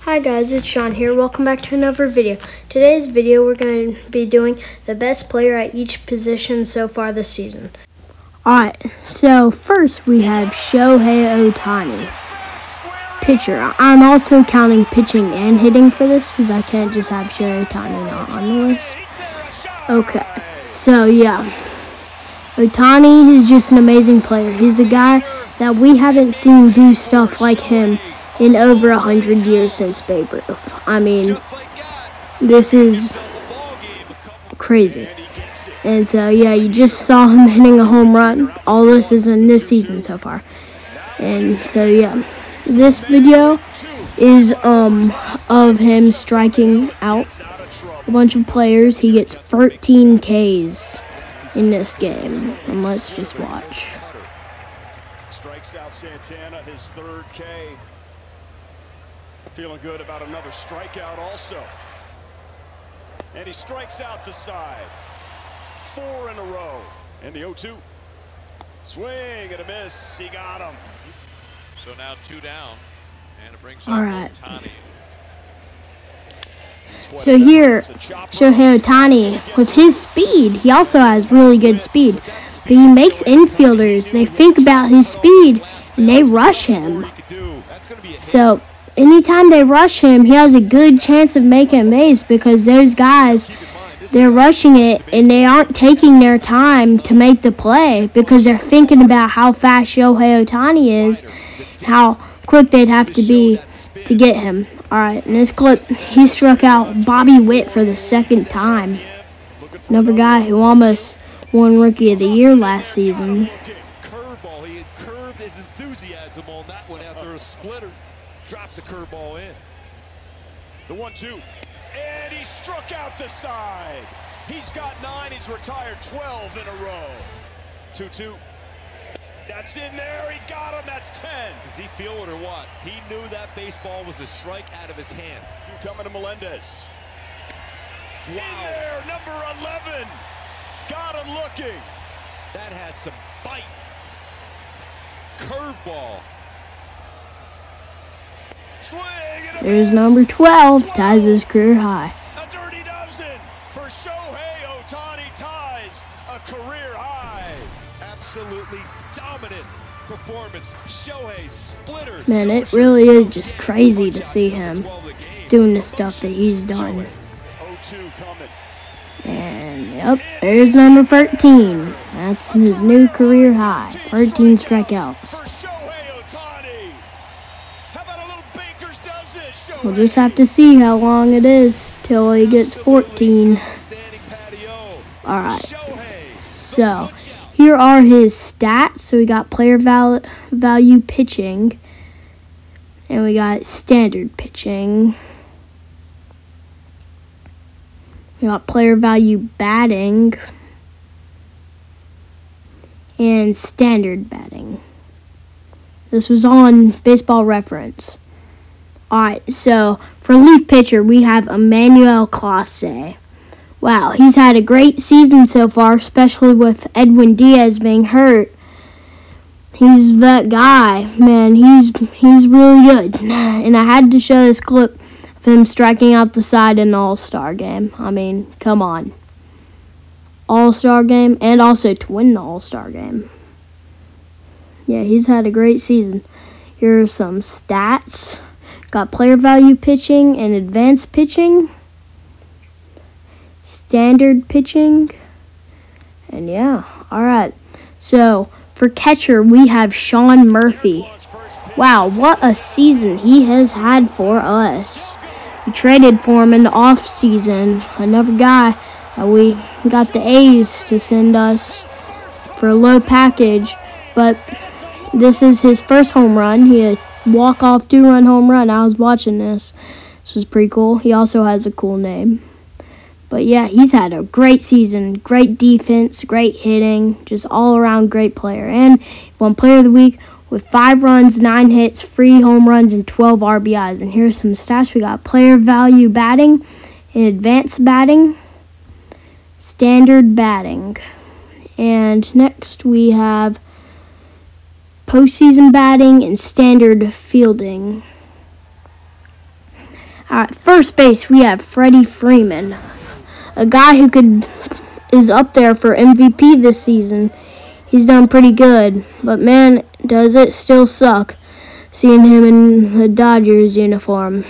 Hi guys, it's Sean here. Welcome back to another video. Today's video we're going to be doing the best player at each position so far this season. Alright, so first we have Shohei Ohtani. Pitcher. I'm also counting pitching and hitting for this because I can't just have Shohei Ohtani not on the list. Okay, so yeah. Ohtani is just an amazing player. He's a guy that we haven't seen do stuff like him in over 100 years since Babe Ruth. I mean, this is crazy. And so, yeah, you just saw him hitting a home run. All this is in this season so far. And so, yeah, this video is of him striking out a bunch of players. He gets 13 Ks in this game. And let's just watch. Strikes out Santana, his third K. Feeling good about another strikeout also. And he strikes out the side. 4 in a row. And the 0-2. Swing and a miss. He got him. So now 2 down. And it brings up Ohtani. So here, Shohei Ohtani, with his speed, he also has really good speed. But he makes infielders, they think about his speed, and they rush him. So anytime they rush him, he has a good chance of making a base because those guys, they're rushing it and they aren't taking their time to make the play because they're thinking about how fast Shohei Ohtani is, how quick they'd have to be to get him. Alright, in this clip, he struck out Bobby Witt for the second time. Another guy who almost won Rookie of the Year last season. Curveball. He curved his enthusiasm on that one after a splitter. Drops the curveball in. The 1-2. And he struck out the side. He's got 9. He's retired 12 in a row. 2-2. That's in there. He got him. That's 10. Does he feel it or what? He knew that baseball was a strike out of his hand. You coming to Melendez. Wow. In there, number 11. Got him looking. That had some bite. Curveball. Swing and a There's miss. number 12, ties his career high. A dirty dozen for Shohei Ohtani, ties a career high. Absolutely dominant performance. Shohei splitter. Man, it really is just crazy to see him doing the stuff that he's done. 0-2 coming. And, yep, there's number 13. That's his new career high, 13 strikeouts. For Shohei Ohtani. How about a little baker's dozen? Shohei. We'll just have to see how long it is till he gets 14. Standing patio. Alright, Shohei. so here are his stats. So we got player value pitching, and we got standard pitching. We got player value batting and standard batting. This was on Baseball Reference. Alright, so for relief pitcher, we have Emmanuel Clase. Wow, he's had a great season so far, especially with Edwin Diaz being hurt. He's that guy, man. He's really good. And I had to show this clip of him striking out the side in the All-Star game. I mean, come on. All-Star game and also to win the All-Star game. Yeah, he's had a great season. Here are some stats. Got player value pitching and advanced pitching. Standard pitching. And yeah, alright. So, for catcher, we have Sean Murphy. Wow, what a season he has had for us. We traded for him in the off-season. Another guy that we got the A's to send us for a low package. But this is his first home run. He had a walk-off 2-run home run. I was watching this. This was pretty cool. He also has a cool name. But yeah, he's had a great season, great defense, great hitting, just all-around great player. And won Player of the Week with 5 runs, 9 hits, 3 home runs, and 12 RBIs. And here's some stats. We got player value batting and advanced batting, standard batting. And next we have postseason batting and standard fielding. At first base, we have Freddie Freeman, a guy who is up there for MVP this season. He's done pretty good, but man, does it still suck seeing him in the Dodgers uniform.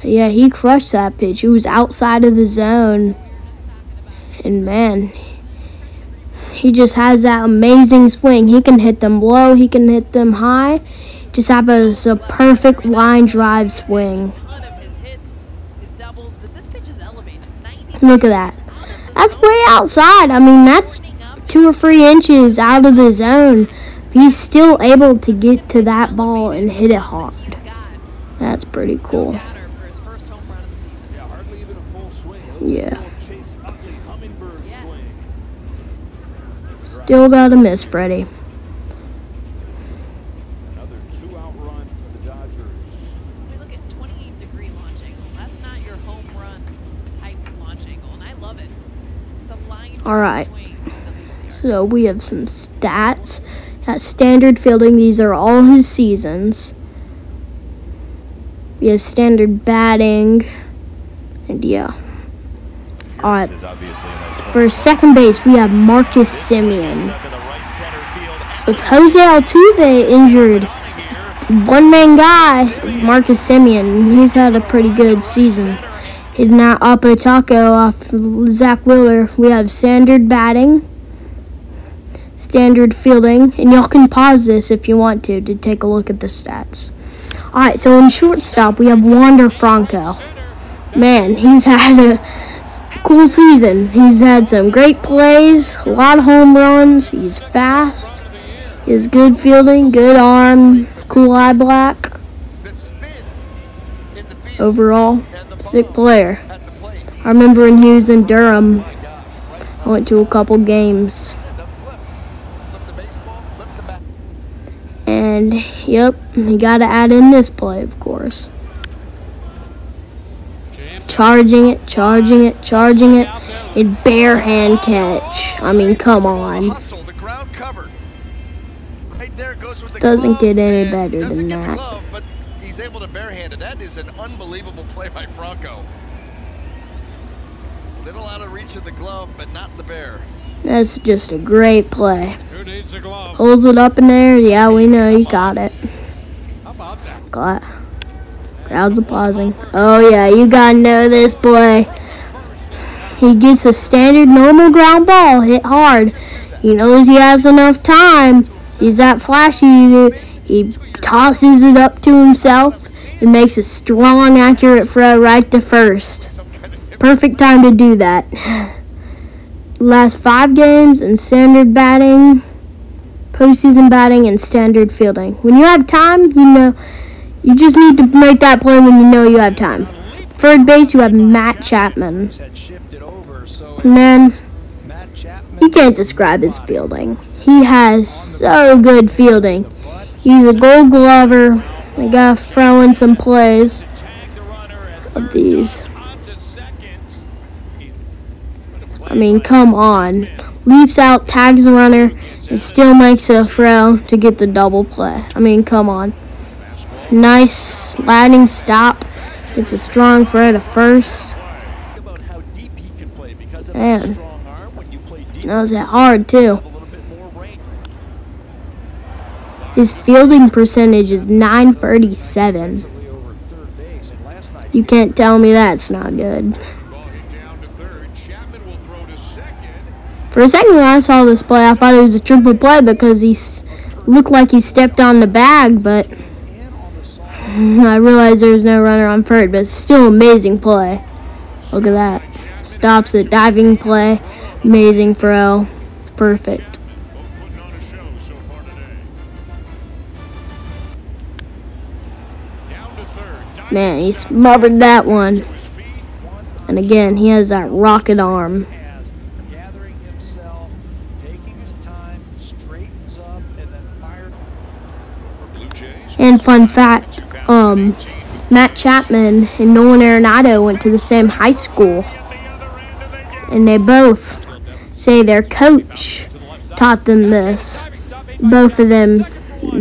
But yeah, he crushed that pitch. He was outside of the zone, and man, he just has that amazing swing. He can hit them low, he can hit them high. Just have a perfect line drive swing. Look at that. That's way outside. I mean, that's 2 or 3 inches out of the zone. He's still able to get to that ball and hit it hard. That's pretty cool. Yeah. Still gotta miss Freddie. Another 2-out run for the Dodgers. Look at 28-degree launch angle. That's not your home run type launch angle, and I love it. It's a line Alright. swing. So we have some stats. At standard fielding, these are all his seasons. We have standard batting. And yeah. Alright. For second base, we have Marcus Semien. With Jose Altuve injured, one-man guy is Marcus Semien. He's had a pretty good season. Hitting out Oppo Taco off Zach Wheeler. We have standard batting, standard fielding, and y'all can pause this if you want to take a look at the stats. Alright, so in shortstop, we have Wander Franco. Man, he's had a cool season. He's had some great plays, a lot of home runs. He's fast. He has good fielding, good arm, cool eye black. Overall, sick player. I remember when he was in Durham, I went to a couple games. And, yep, you gotta add in this play, of course. Charging it, charging it, charging it. A bare hand catch. I mean, come on. Doesn't get any better than that. But he's able to barehand it. That is an unbelievable play by Franco. Little out of reach of the glove, but not the bear. That's just a great play. Who needs a glove? Holds it up in there. Yeah, we know he got it. How about that? Crowd's applauding. Oh yeah, you gotta know this play. He gets a standard normal ground ball hit hard. He knows he has enough time. He's that flashy. He tosses it up to himself and makes a strong, accurate throw right to first. Perfect time to do that. Last 5 games in standard batting, postseason batting, and standard fielding. When you have time, you know, you just need to make that play when you know you have time. Third base, you have Matt Chapman. Man, you can't describe his fielding. He has so good fielding. He's a Gold Glover. I gotta throw in some plays of these. I mean, come on. Leaps out, tags the runner, and still makes a throw to get the double play. I mean, come on. Nice sliding stop. Gets a strong throw to first. Man, that was hard too. His fielding percentage is .937. You can't tell me that's not good. For a second when I saw this play, I thought it was a triple play because he looked like he stepped on the bag, but I realized there was no runner on third, but it's still an amazing play. Look at that. Stops it, diving play, amazing throw, perfect. Man, he smothered that one. And again, he has that rocket arm. And fun fact, Matt Chapman and Nolan Arenado went to the same high school. And they both say their coach taught them this. Both of them,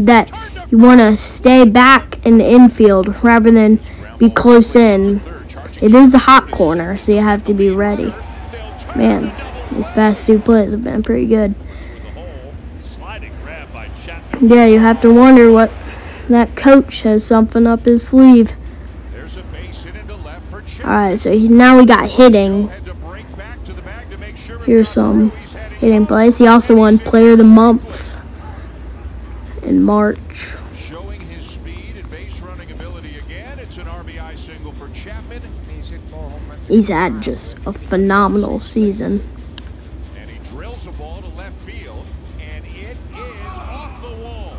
that You want to stay back in the infield rather than be close in. It is a hot corner, so you have to be ready. Man, these past 2 plays have been pretty good. Yeah, you have to wonder what that coach has something up his sleeve. Alright, so now we got hitting. Here's some hitting plays. He also won Player of the Month in March. Showing his speed and base running ability again. It's an RBI single for Chapman. He's had just a phenomenal season. And he drills the ball to left field, and it is off the wall.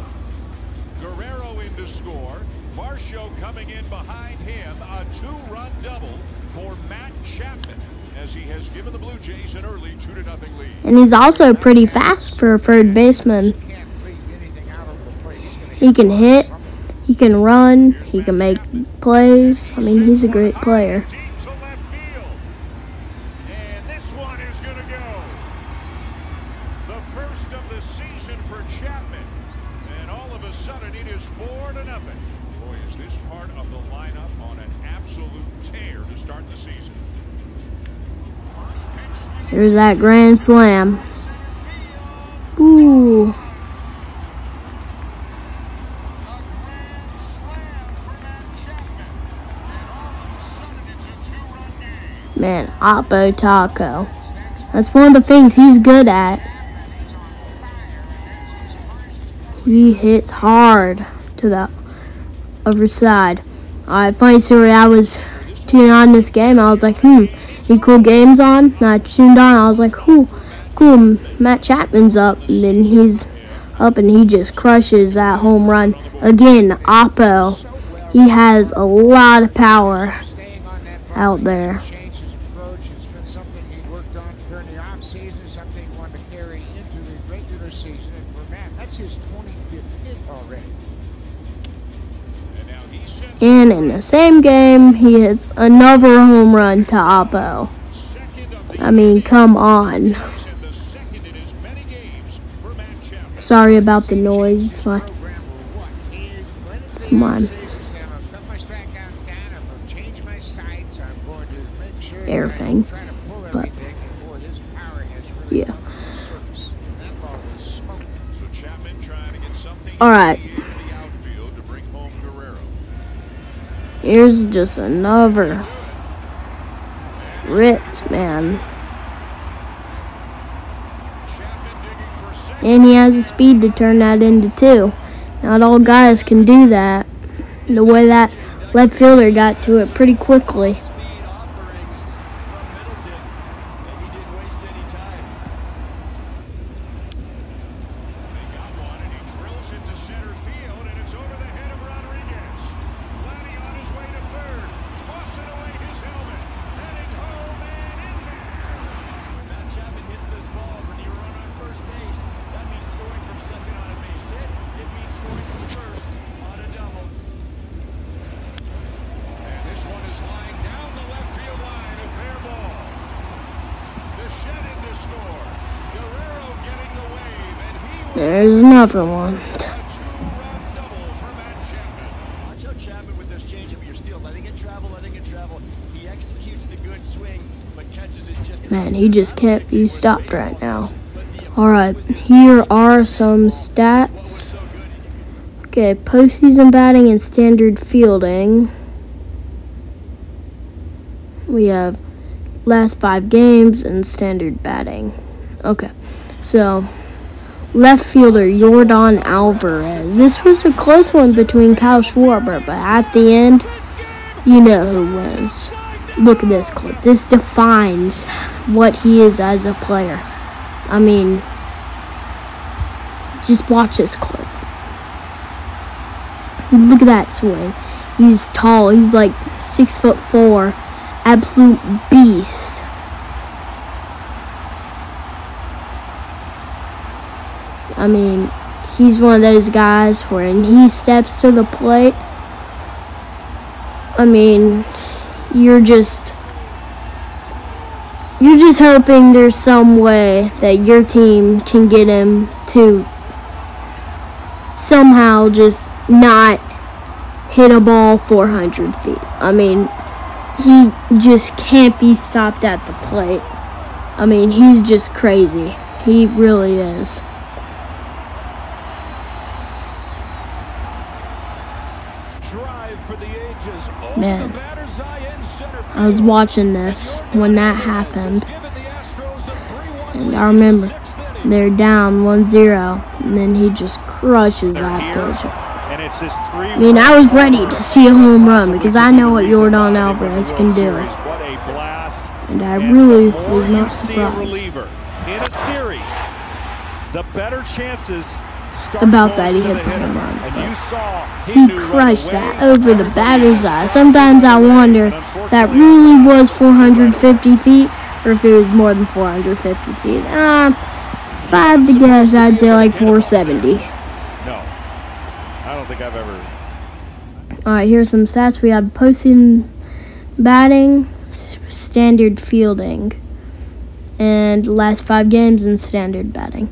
Guerrero in to score. Varsho coming in behind him. A 2-run double for Matt Chapman, as he has given the Blue Jays an early 2-0 lead. And he's also pretty fast for a third baseman. He can hit, he can run, he can make plays. I mean, he's a great player. Deep to left field. And this one is going to go. The first of the season for Chapman. And all of a sudden it is 4-0. Boy, is this part of the lineup on an absolute tear to start the season. Here's that grand slam. Ooh. Man, Oppo Taco. That's one of the things he's good at. He hits hard to the other side. Alright, funny story, I was tuning on this game. I was like, any cool games on? And I tuned on, I was like, cool, Matt Chapman's up. And then he's up and he just crushes that home run. Again, Oppo. He has a lot of power out there. And in the same game, he hits another home run to Oppo. I mean, come on. Sorry about the noise, but it's mine. Air thing, but yeah. Alright. Here's just another ripped man. And he has the speed to turn that into 2. Not all guys can do that. The way that left fielder got to it pretty quickly. There's another one. Man, he just can't be stopped right now. Alright, here are some stats. Okay, postseason batting and standard fielding. We have last 5 games and standard batting. Okay, so left fielder Yordan Alvarez. This was a close one between Kyle Schwarber, but at the end, you know who wins. Look at this clip. This defines what he is as a player. I mean, just watch this clip. Look at that swing. He's tall. He's like 6'4". Absolute beast. I mean, he's one of those guys when he steps to the plate, I mean, you're just hoping there's some way that your team can get him to somehow just not hit a ball 400 feet. I mean, he just can't be stopped at the plate. I mean, he's just crazy. He really is. Man, I was watching this when that happened, and I remember they're down 1-0, and then he just crushes that pitch. I mean, I was ready to see a home run because I know what Yordan Alvarez can do, and I really was not surprised about that. He hit the home run. He crushed that over the batter's eye. Sometimes I wonder if that really was 450 feet or if it was more than 450 feet. If I had to guess, I'd say like 470. No, I don't think I've ever. Alright, here's some stats. We have posting batting, standard fielding, and last 5 games in standard batting.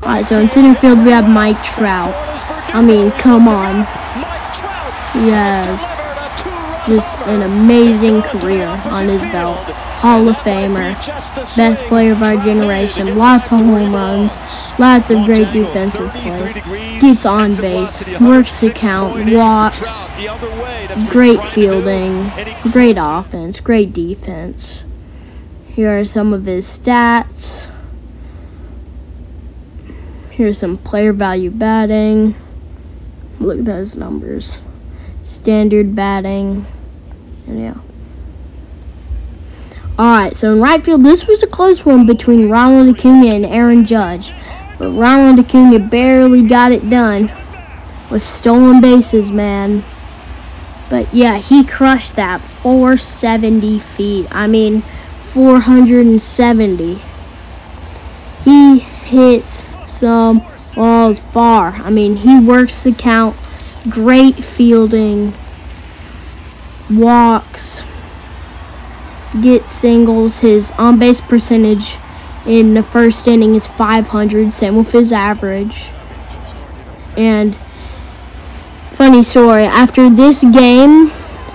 Alright, so in center field we have Mike Trout. I mean, come on. He has just an amazing career on his belt. Hall of Famer, best player of our generation, lots of home runs, lots of great defensive plays, gets on base, works the count, walks, great fielding, great offense, great defense. Here are some of his stats. Here's some player value batting. Look at those numbers. Standard batting. And yeah. Alright, so in right field, this was a close one between Ronald Acuna and Aaron Judge. But Ronald Acuna barely got it done with stolen bases, man. But yeah, he crushed that 470 feet. I mean, 470. He hits some balls far. I mean, he works the count, great fielding, walks, gets singles. His on-base percentage in the first inning is .500, same with his average. And funny story, after this game,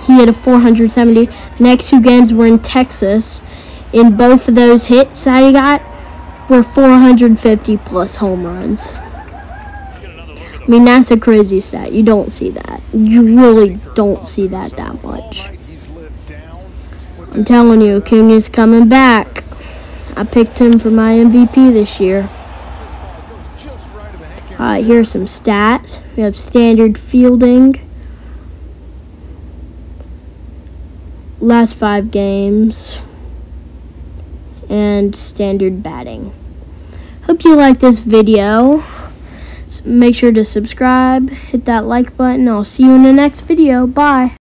he had a 470. The next 2 games were in Texas. In both of those hits that he got were 450 plus home runs. I mean, that's a crazy stat. You don't see that. You really don't see that much. I'm telling you, Acuna's coming back. I picked him for my MVP this year. Alright, here's some stats. We have standard fielding, last 5 games, and standard batting. Hope you like this video. Make sure to subscribe, hit that like button. I'll see you in the next video. Bye.